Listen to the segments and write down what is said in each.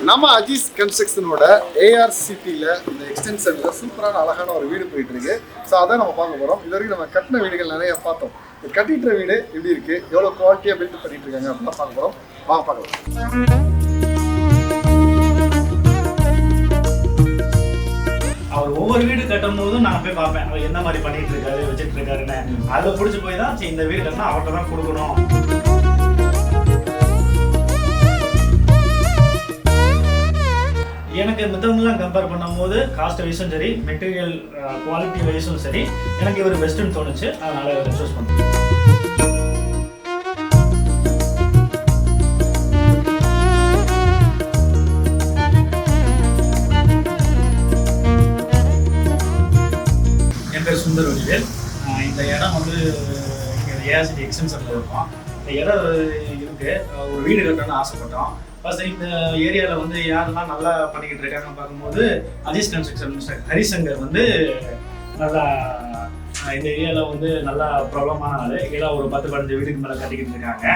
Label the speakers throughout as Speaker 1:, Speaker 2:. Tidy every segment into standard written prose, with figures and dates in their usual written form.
Speaker 1: நம்ம அஜீஸ் கன்ஸ்ட்ரக்ஷனோட ஏஆர்சிட்டியில் இந்த எக்ஸ்டென்ஷனில் சூப்பரான அழகான ஒரு வீடு போயிட்டு இருக்கு. ஸோ அதான் நம்ம பார்க்க போகிறோம். இது வரைக்கும் நம்ம கட்டின வீடுகள் நிறைய பார்த்தோம். கட்டிட்டு வீடு எப்படி இருக்குது, எவ்வளோ குவாலிட்டியாக பில்ட் பண்ணிட்டு இருக்காங்க அப்படிலாம் பார்க்க போகிறோம். வாங்க பார்க்கலாம்.
Speaker 2: அவர் ஒவ்வொரு வீடு கட்டும் போதும் நான் போய் பார்ப்பேன், அவர் என்ன மாதிரி பண்ணிட்டு இருக்காரு, வச்சுட்டு இருக்காருன்னு. அதில் பிடிச்சி போய் தான் இந்த வீடு கட்டினா அவர்கிட்ட தான் கொடுக்கணும். எனக்கு மற்றவங்களாம் கம்பேர் பண்ணும்போது காஸ்ட் வைஸும் சரி, மெட்டீரியல் குவாலிட்டி வைஸும் சரி, எனக்கு இவர் பெஸ்ட்டுன்னு தோணுச்சு. அதனால் இவர் சூஸ் பண்ணேன். என் பேர் சுந்தர் வடிவேல். இந்த இடம் வந்து ஏஆர்சிட்டி எக்ஸ்டென்ஷனில் இருக்கும். இந்த இடம் இருக்குது. ஒரு வீடு கட்டணும்னு ஆசைப்பட்டோம். ஃபர்ஸ்ட் இந்த ஏரியாவில் வந்து யாரெல்லாம் நல்லா பண்ணிக்கிட்டு இருக்காங்கன்னு பார்க்கும்போது அஜீஸ் கன்ஸ்ட்ரக்ஷன் ஹரிசங்கர் வந்து நல்லா இந்த ஏரியாவில் வந்து நல்லா பிரபலமான ஆள். இதெல்லாம் ஒரு 10-15 வீடுக்கு மேலே கட்டிக்கிட்டு இருக்காங்க.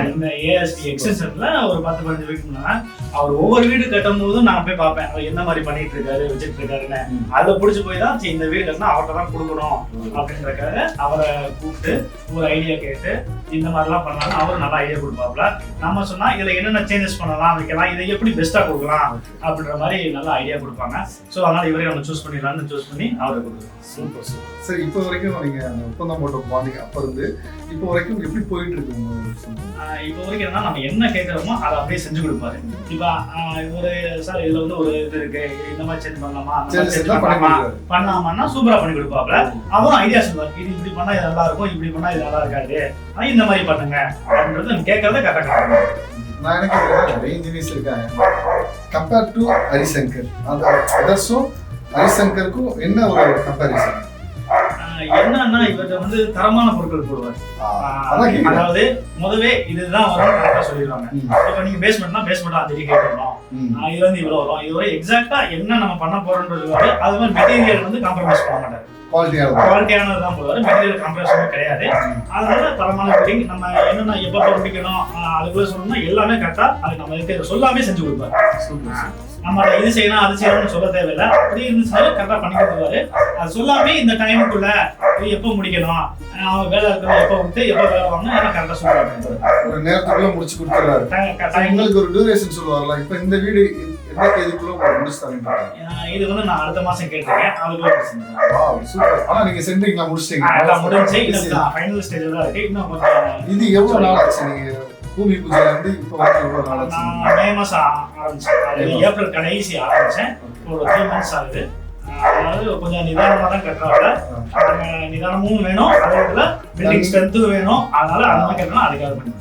Speaker 2: இந்த ஏஎஸ்டி எக்ஸ்டென்ஷன்ல ஒரு 10-15 வீடுக்கு மேலே அவர் ஒவ்வொரு வீடு கட்டும் போதும் நான் போய் பார்ப்பேன், அவர் என்ன மாதிரி பண்ணிட்டு இருக்காரு, வச்சுட்டு இருக்காருன்னு. அதில் பிடிச்சி போய் தான் இந்த வீடு கட்டினா அவர்கிட்ட தான் கொடுக்கணும் அப்படின்றக்காக அவரை கூப்பிட்டு ஒரு ஐடியா கேட்டு இந்த மாதிரிலாம் பண்ணாலும் அவரும் நல்லா ஐடியா கொடுப்பாப்ல. நம்ம சொன்னா இதுல என்னென்ன சேஞ்சஸ் பண்ணலாம், வைக்கலாம், இதை எப்படி பெஸ்டா கொடுக்கலாம் அப்படின்ற மாதிரி நல்லா ஐடியா கொடுப்பாங்க. ஸோ அதனால இவரே நம்ம சூஸ் பண்ணிடலாம்னு சூஸ் பண்ணி அவரை கொடுக்குறோம்.
Speaker 1: Super super. சரி, இப்போ வரைக்கும் நீங்க அந்த ஒப்பந்தம் போட்டு போனீங்க, அப்போ இருந்து இப்போ வரைக்கும் எப்படி போயிட்டு இருக்கு?
Speaker 2: இப்போ வரைக்கும் என்ன நம்ம என்ன கேட்கறோமோ அதை அப்படியே செஞ்சு கொடுப்பாரு. இப்போ ஒரு சார் இதுல வந்து ஒரு இது இருக்கு, இந்த மாதிரி சேஞ்ச் பண்ணலாமா பண்ணலாமான்னா சூப்பரா பண்ணி கொடுப்பாப்ல. அவரும் ஐடியா சொல்லுவார், இது இப்படி பண்ணா இது நல்லா இருக்கும், இப்படி பண்ணா இது நல்லா இருக்காது, இந்த மாதிரி பண்ணுங்க அப்படின்றது நம்ம கேட்கறத கரெக்டாக.
Speaker 1: நான் எனக்கு நிறைய இன்ஜினியர்ஸ் இருக்காங்க. கம்பேர் டு ஹரிசங்கர், அந்த அதர்ஸும் ஹரிசங்கருக்கும் என்ன ஒரு கம்பேரிசன்?
Speaker 2: என்னன்னா இவர்கிட்ட வந்து தரமான பொருட்கள் போடுவார். அதாவது முதவே இதுதான் வரும் கரெக்டா சொல்லிடுவாங்க. இப்ப நீங்க பேஸ்மெண்ட்னா பேஸ்மெண்ட் அந்த கேட்கணும், இதுல இருந்து இவ்வளவு வரும், இது வரை எக்ஸாக்டா என்ன நம்ம பண்ண போறோம்ன்றது. அது மாதிரி மெட்டீரியல் வந்து காம்ப்ரமைஸ் பண்ண மாட்டாரு, குவாலிட்டியானது தான் போடுவாரு. மெட்டீரியல் காம்ப்ரமைஸ் கிடையாது. அதனால தரமான பில்டிங் நம்ம என்னென்ன எப்ப முடிக்கணும் அதுக்குள்ள சொல்லணும்னா எல்லாமே கரெக்டா அது நம்ம இருக்க சொல்லாமே செஞ்சு கொடுப்பாரு. நம்ம இது செய்யணும் அது செய்யணும்னு சொல்ல தேவையில்லை. அப்படி இருந்துச்சுனாலும் கரெக்டா பண்ணி கொடுத்துருவாரு. அது சொல்லாமே இந்த டைமுக்குள்ள இது எப்போ முடிக்கணும், அவன் வேலை இருக்கிறத எப்போ விட்டு எப்போ வேலை வாங்கணும் எல்லாம் கரெக்டா சொல்லுவாரு.
Speaker 1: ஒரு நேரத்துக்குள்ள முடிச்சு கொடுத்துறாரு. உங்களுக்கு ஒரு டியூரேஷன் சொல்லுவார்ல, இப்போ இந்த வீடு எந்த தேதிக்குள்ள முடிச்சு தரீங்க?
Speaker 2: இது வந்து நான் அடுத்த மாசம் கேட்டிருக்கேன், அதுக்குள்ள முடிச்சுங்க.
Speaker 1: சூப்பர். ஆனா நீங்க சென்ட்ரிங்லாம் முடிச்சிட்டீங்க?
Speaker 2: எல்லாம் முடிஞ்சு இன்னும் ஃபைனல் ஸ்டேஜ்ல தான் இருக்கு. இன்னும் கொஞ்சம். இது
Speaker 1: எவ்வளவு நாள் ஆச்சு நீங்க பூமி பூஜைல இருந்து இப்போ வரைக்கும் எவ்வளவு நாள் ஆச்சு?
Speaker 2: நான் மே மாசம் ஆரம்பிச்சேன். அது ஏப்ரல் கடைசி ஆரம்பிச்சேன். ஒரு 3 months ஆகுது. அதாவது கொஞ்சம் நிதானமா தான் கட்டுறாங்க. நிதானமும் வேணும், அதே இடத்துல பில்டிங் ஸ்ட்ரென்த்தும் வேணும். அதனால அந்த மாதிரி கட்டணும். அதுக்காக பண்ணி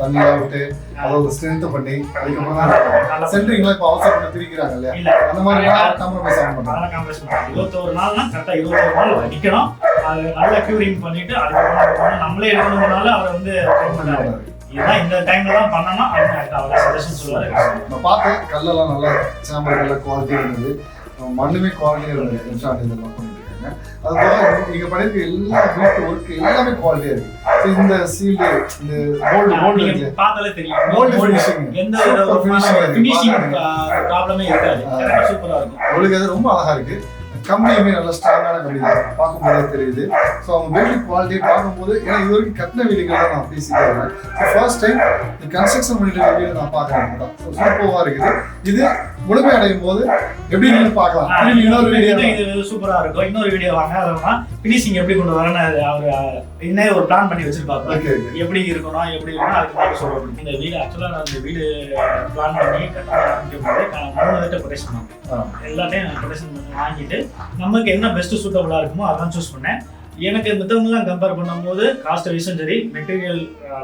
Speaker 1: தண்ணியா விட்டு அதோட ஸ்ட்ரென்த் பண்ணி அதுக்கப்புறம் சென்ட்ரிங்ல இப்போ அவசரப்பட்டு பிரிக்கிறாங்க இல்லையா? அந்த மாதிரி காம்ப்ரமைஸ் ஆக மாட்டாங்க.
Speaker 2: அதெல்லாம் காம்ப்ரமைஸ் பண்ணாங்க. 21 நாள்னா கரெக்டா 21 நாள் நிக்கணும். அது நல்லா கியூரிங் பண்ணிட்டு அதுக்கப்புறம் நம்மளே எடுக்கணும்னால அவர் வந்து ட்ரெயின் பண்ணாரு. இதுதான் இந்த டைம்ல தான் பண்ணணும் அப்படின்னு அவரை சஜஷன் சொல்லுவாரு.
Speaker 1: நான் பார்த்தேன், கல்லெல்லாம் நல்லா சாம்பல் நல்ல குவாலிட்டியா இருந்தது, மண்ணுமே குவாலிட்டியா இருந்தது. இதெல்லாம் பண்ணிட்டு இருக்காங்க. அதுபோக நீங்க பண்ணிருக்க எல்லா வீட்டு ஒர்க் எல்லாமே குவாலிட்டியா இருக்கு. இந்த சீல்டு, இந்த போல்டு
Speaker 2: பார்த்தாலே தெரியும்.
Speaker 1: போல்டு ஃபினிஷிங்,
Speaker 2: எந்த ஒரு ஃபினிஷிங் ப்ராப்ளமே இருக்காது. சூப்பரா இருக்கும்.
Speaker 1: உங்களுக்கு அது ரொம்ப அழகா இருக்கு. கம்பெனியுமே நல்ல ஸ்ட்ராங்கான கம்பெனி தான், பார்க்கும்போதே தெரியுது. ஸோ அவங்க பில்டிங் குவாலிட்டியை பார்க்கும்போது, ஏன்னா இது வரைக்கும் கட்டின வீடுகள் தான் நான் பேசிக்கிறேன். ஸோ ஃபர்ஸ்ட் டைம் இந்த கன்ஸ்ட்ரக்ஷன் பண்ணிட்டு வீடு நான் பார்க்குறேன் தான். ஸோ சூப்பராக இருக்குது. இது முழுமை அடையும் போது எப்படி நீங்க பார்க்கலாம். இன்னொரு வீடியோ
Speaker 2: இது சூப்பரா இருக்கும். இன்னொரு வீடியோ வாங்க, அதெல்லாம் ஃபினிஷிங் எப்படி கொண்டு வரேன்னு அவர் இன்னும் ஒரு பிளான் பண்ணி வச்சிருப்பாங்க. எப்படி இருக்கணும் எப்படி இருக்கணும் அதுக்கு மாதிரி சொல்றோம். இந்த வீடு ஆக்சுவலா நான் இந்த வீடு பிளான் பண்ணி கட்ட ஆரம்பிக்கும் போது 3 தடவை கொட்டேஷன் வாங்க. எல்லாத்தையும் கொட்டேஷன் வாங்கிட்டு நமக்கு என்ன பெஸ்ட் சூட்டபிளா இருக்குமோ அதான் சூஸ் பண்ணேன். எனக்கு மற்றவங்களாம் கம்பேர் பண்ணும்போது காஸ்ட் வைஸும் சரி, மெட்டீரியல்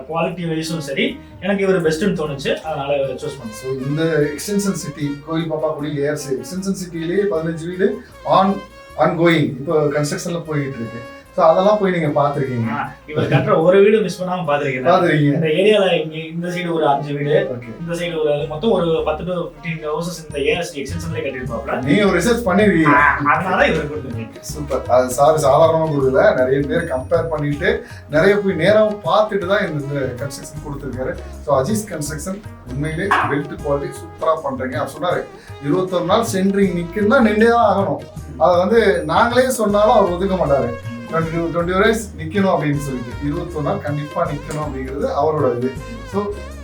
Speaker 2: குவாலிட்டி வைஸும் சரி, எனக்கு இவர் பெஸ்ட்டுன்னு தோணுச்சு. அதனால இவரை சூஸ் பண்ணேன்.
Speaker 1: ஸோ இந்த எக்ஸ்டென்ஷன் சிட்டி கோயில் பாப்பா குடி ஏஆர்சி எக்ஸ்டென்ஷன் சிட்டிலேயே 15 வீடு ஆன் கோயிங் இப்போ கன்ஸ்ட்ரக்ஷன்ல போயிட்டு இருக்கு. ஸோ அதெல்லாம் போய் நீங்க பார்த்துருக்கீங்க.
Speaker 2: இவர் கட்டுற ஒரு வீடு மிஸ் பண்ணாம பாத்துருக்கீங்க. இந்த ஏரியால இந்த சைடு ஒரு 5 வீடு, இந்த சைடு ஒரு மொத்தம் ஒரு 10 to 15 ஹவுசஸ் இந்த ஏஎஸ்டி எக்ஸ்டென்ஷன்லயே கட்டிருப்பாப்ல.
Speaker 1: நீங்க ஒரு ரிசர்ச் பண்ணிருக்கீங்க,
Speaker 2: அதனால இவர் கொடுத்துருக்கீங்க.
Speaker 1: சூப்பர். அது சாதாரணமா கொடுக்கல, நிறைய பேர் கம்பேர் பண்ணிட்டு நிறைய போய் நேரம் பார்த்துட்டு தான் இந்த கன்ஸ்ட்ரக்ஷன் கொடுத்துருக்காரு. ஸோ அஜீஸ் கன்ஸ்ட்ரக்ஷன் உண்மையிலே பில்ட் குவாலிட்டி சூப்பரா பண்றீங்க. அவர் சொன்னாரு 21 நாள் சென்ட்ரிங் நிற்குன்னா நின்றே தான் ஆகணும். அதை வந்து நாங்களே சொன்னாலும் அவர் ஒதுக்க மாட்டாரு. 20 days நிக்கணும் அப்படின்னு சொல்லிட்டு 21 நாள் கண்டிப்பா நிக்கணும் அப்படிங்கிறது அவரோட இது. ஸோ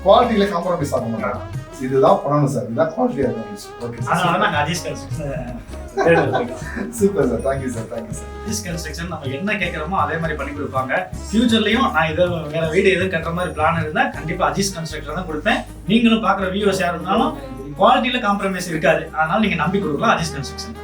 Speaker 1: குவாலிட்டியில காம்ப்ரமைஸ் ஆக மாட்டாங்க. இதுதான் பண்ணணும் சார், இதுதான் குவாலிட்டி ஆகும். Okay sir, super sir, thank you sir, thank you sir.
Speaker 2: Aziz construction நம்ம என்ன கேட்கறோமோ அதே மாதிரி பண்ணி கொடுப்பாங்க. ஃபியூச்சர்லயும் நான் இதை வேற வீடு எதுவும் கட்டுற மாதிரி பிளான் இருந்தா கண்டிப்பா அஜீஸ் கன்ஸ்ட்ரக்ஷன் தான் கொடுப்பேன். நீங்களும் பாக்குற வியூவர்ஸ் யார் இருந்தாலும் குவாலிட்டியில காம்ப்ரமைஸ் இருக்காது, அதனால நீங்க நம்பி கொடுக்கலாம் அஜீஸ் கன்ஸ்ட்ரக்ஷன்.